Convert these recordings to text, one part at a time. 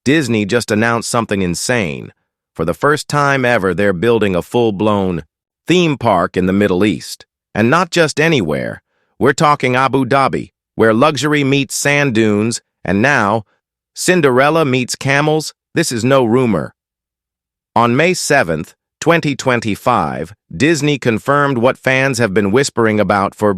Disney just announced something insane. For the first time ever, they're building a full-blown theme park in the Middle East. And not just anywhere. We're talking Abu Dhabi, where luxury meets sand dunes, and now, Cinderella meets camels. This is no rumor. On May 7th, 2025, Disney confirmed what fans have been whispering about for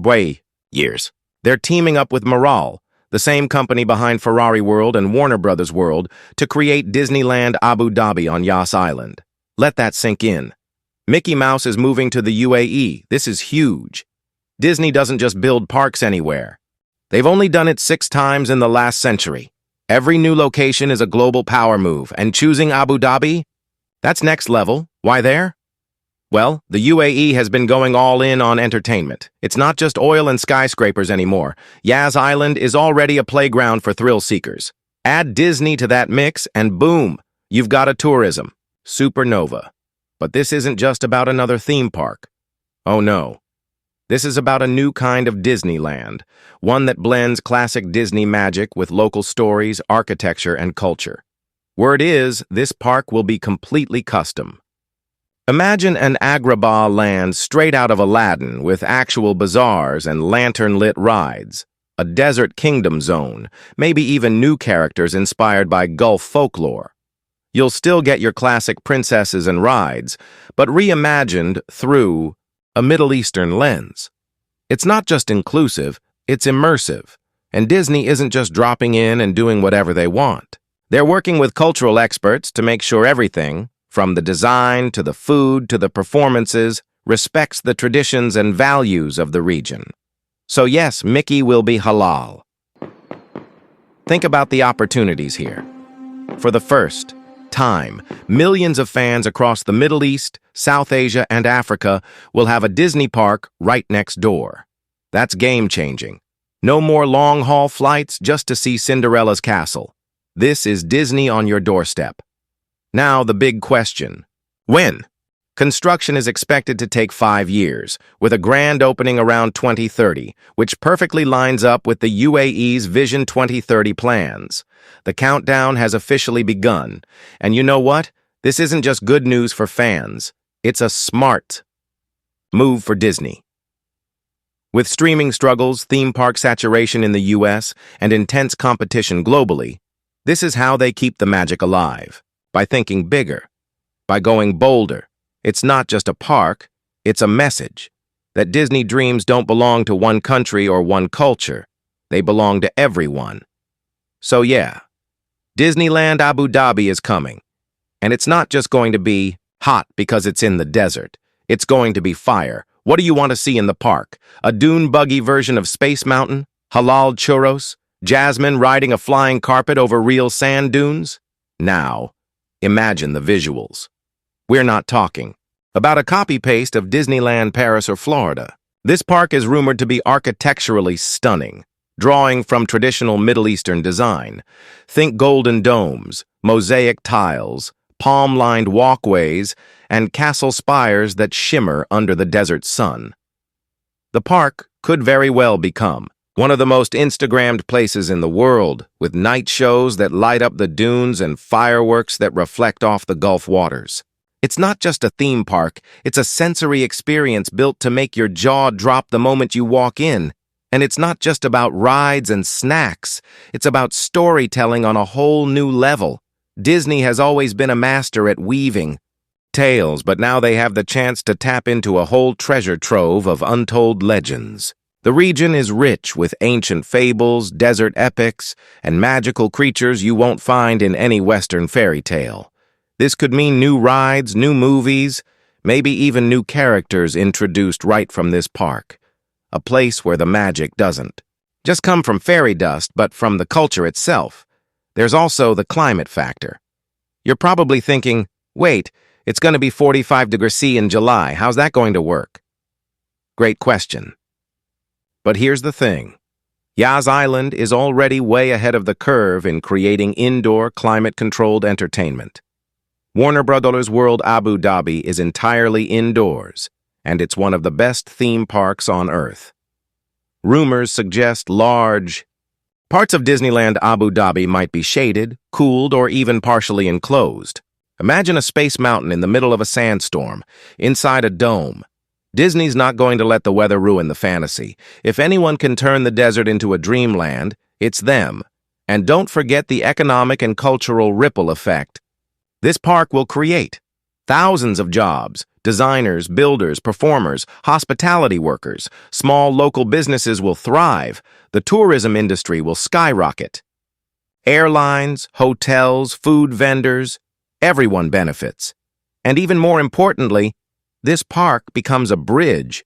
years. They're teaming up with Marel, the same company behind Ferrari World and Warner Brothers World, to create Disneyland Abu Dhabi on Yas Island. Let that sink in. Mickey Mouse is moving to the UAE. This is huge. Disney doesn't just build parks anywhere. They've only done it 6 times in the last century. Every new location is a global power move, and choosing Abu Dhabi? That's next level. Why there? Well, the UAE has been going all in on entertainment. It's not just oil and skyscrapers anymore. Yas Island is already a playground for thrill seekers. Add Disney to that mix, and boom, you've got a tourism supernova. But this isn't just about another theme park. Oh no. This is about a new kind of Disneyland, one that blends classic Disney magic with local stories, architecture, and culture. Word is, this park will be completely custom. Imagine an Agrabah land straight out of Aladdin with actual bazaars and lantern-lit rides, a desert kingdom zone, maybe even new characters inspired by Gulf folklore. You'll still get your classic princesses and rides, but reimagined through a Middle Eastern lens. It's not just inclusive, it's immersive, and Disney isn't just dropping in and doing whatever they want. They're working with cultural experts to make sure everything, from the design to the food to the performances, respects the traditions and values of the region. So yes, Mickey will be halal. Think about the opportunities here. For the first time, millions of fans across the Middle East, South Asia, and Africa will have a Disney park right next door. That's game-changing. No more long-haul flights just to see Cinderella's castle. This is Disney on your doorstep. Now the big question. When? Construction is expected to take 5 years, with a grand opening around 2030, which perfectly lines up with the UAE's Vision 2030 plans. The countdown has officially begun, and you know what? This isn't just good news for fans. It's a smart move for Disney. With streaming struggles, theme park saturation in the US, and intense competition globally, this is how they keep the magic alive. By thinking bigger, by going bolder. It's not just a park, it's a message that Disney dreams don't belong to one country or one culture. They belong to everyone. So yeah, Disneyland Abu Dhabi is coming. And it's not just going to be hot because it's in the desert. It's going to be fire. What do you want to see in the park? A dune buggy version of Space Mountain? Halal churros? Jasmine riding a flying carpet over real sand dunes? Now, imagine the visuals. We're not talking about a copy-paste of Disneyland Paris or Florida. This park is rumored to be architecturally stunning, drawing from traditional Middle Eastern design. Think golden domes, mosaic tiles, palm-lined walkways, and castle spires that shimmer under the desert sun. The park could very well become one of the most Instagrammed places in the world, with night shows that light up the dunes and fireworks that reflect off the Gulf waters. It's not just a theme park, it's a sensory experience built to make your jaw drop the moment you walk in. And it's not just about rides and snacks, it's about storytelling on a whole new level. Disney has always been a master at weaving tales, but now they have the chance to tap into a whole treasure trove of untold legends. The region is rich with ancient fables, desert epics, and magical creatures you won't find in any Western fairy tale. This could mean new rides, new movies, maybe even new characters introduced right from this park. A place where the magic doesn't just come from fairy dust, but from the culture itself. There's also the climate factor. You're probably thinking, wait, it's going to be 45 degrees C in July. How's that going to work? Great question. But here's the thing. Yas Island is already way ahead of the curve in creating indoor, climate-controlled entertainment. Warner Brothers World Abu Dhabi is entirely indoors, and it's one of the best theme parks on Earth. Rumors suggest large Parts of Disneyland Abu Dhabi might be shaded, cooled, or even partially enclosed. Imagine a space mountain in the middle of a sandstorm, inside a dome. Disney's not going to let the weather ruin the fantasy. If anyone can turn the desert into a dreamland, it's them. And don't forget the economic and cultural ripple effect this park will create. Thousands of jobs, designers, builders, performers, hospitality workers, small local businesses will thrive. The tourism industry will skyrocket. Airlines, hotels, food vendors, everyone benefits. And even more importantly, this park becomes a bridge,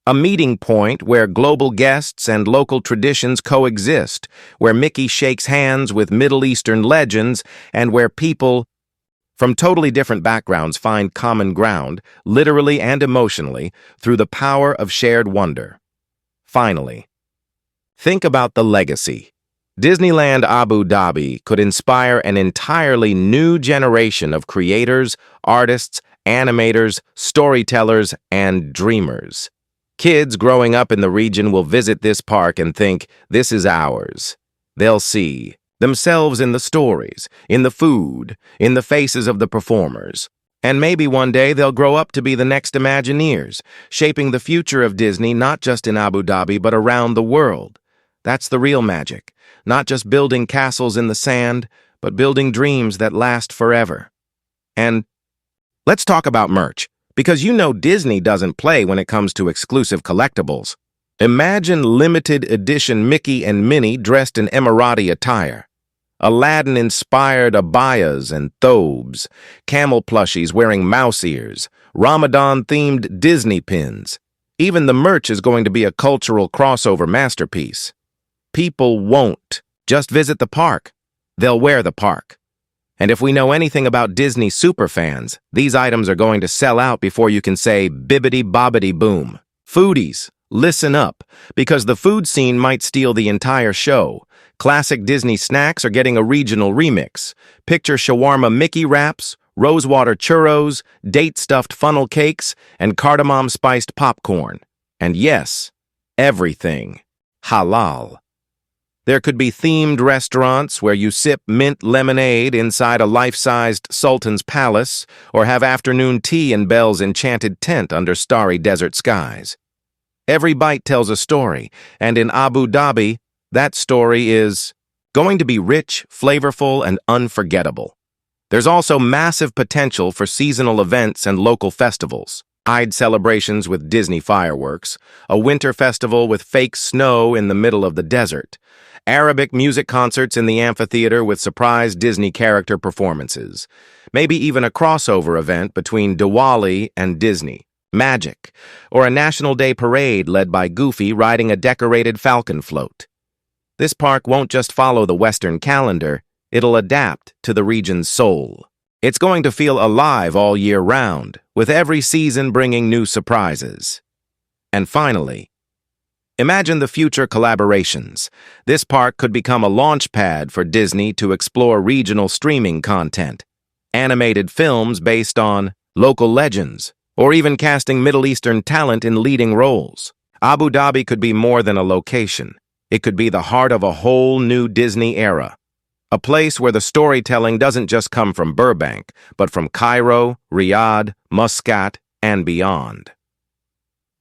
a meeting point where global guests and local traditions coexist, where Mickey shakes hands with Middle Eastern legends, and where people from totally different backgrounds find common ground, literally and emotionally, through the power of shared wonder. Finally, think about the legacy. Disneyland Abu Dhabi could inspire an entirely new generation of creators, artists, animators, storytellers, and dreamers. Kids growing up in the region will visit this park and think, this is ours. They'll see themselves in the stories, in the food, in the faces of the performers. And maybe one day they'll grow up to be the next Imagineers, shaping the future of Disney not just in Abu Dhabi but around the world. That's the real magic, not just building castles in the sand, but building dreams that last forever. And let's talk about merch, because you know Disney doesn't play when it comes to exclusive collectibles. Imagine limited edition Mickey and Minnie dressed in Emirati attire. Aladdin-inspired abayas and thobes, camel plushies wearing mouse ears, Ramadan-themed Disney pins. Even the merch is going to be a cultural crossover masterpiece. People won't just visit the park. They'll wear the park. And if we know anything about Disney superfans, these items are going to sell out before you can say bibbidi-bobbidi-boom. Foodies, listen up, because the food scene might steal the entire show. Classic Disney snacks are getting a regional remix. Picture shawarma Mickey wraps, rosewater churros, date-stuffed funnel cakes, and cardamom-spiced popcorn. And yes, everything halal. There could be themed restaurants where you sip mint lemonade inside a life-sized sultan's palace or have afternoon tea in Belle's enchanted tent under starry desert skies. Every bite tells a story, and in Abu Dhabi, that story is going to be rich, flavorful, and unforgettable. There's also massive potential for seasonal events and local festivals. Eid celebrations with Disney fireworks, a winter festival with fake snow in the middle of the desert, Arabic music concerts in the amphitheater with surprise Disney character performances, maybe even a crossover event between Diwali and Disney, Magic, or a National Day parade led by Goofy riding a decorated falcon float. This park won't just follow the Western calendar, it'll adapt to the region's soul. It's going to feel alive all year round, with every season bringing new surprises. And finally, imagine the future collaborations. This park could become a launch pad for Disney to explore regional streaming content, animated films based on local legends, or even casting Middle Eastern talent in leading roles. Abu Dhabi could be more than a location. It could be the heart of a whole new Disney era. A place where the storytelling doesn't just come from Burbank, but from Cairo, Riyadh, Muscat, and beyond.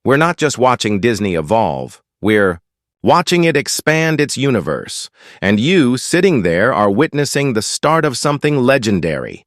We're not just watching Disney evolve, we're watching it expand its universe. And you, sitting there, are witnessing the start of something legendary.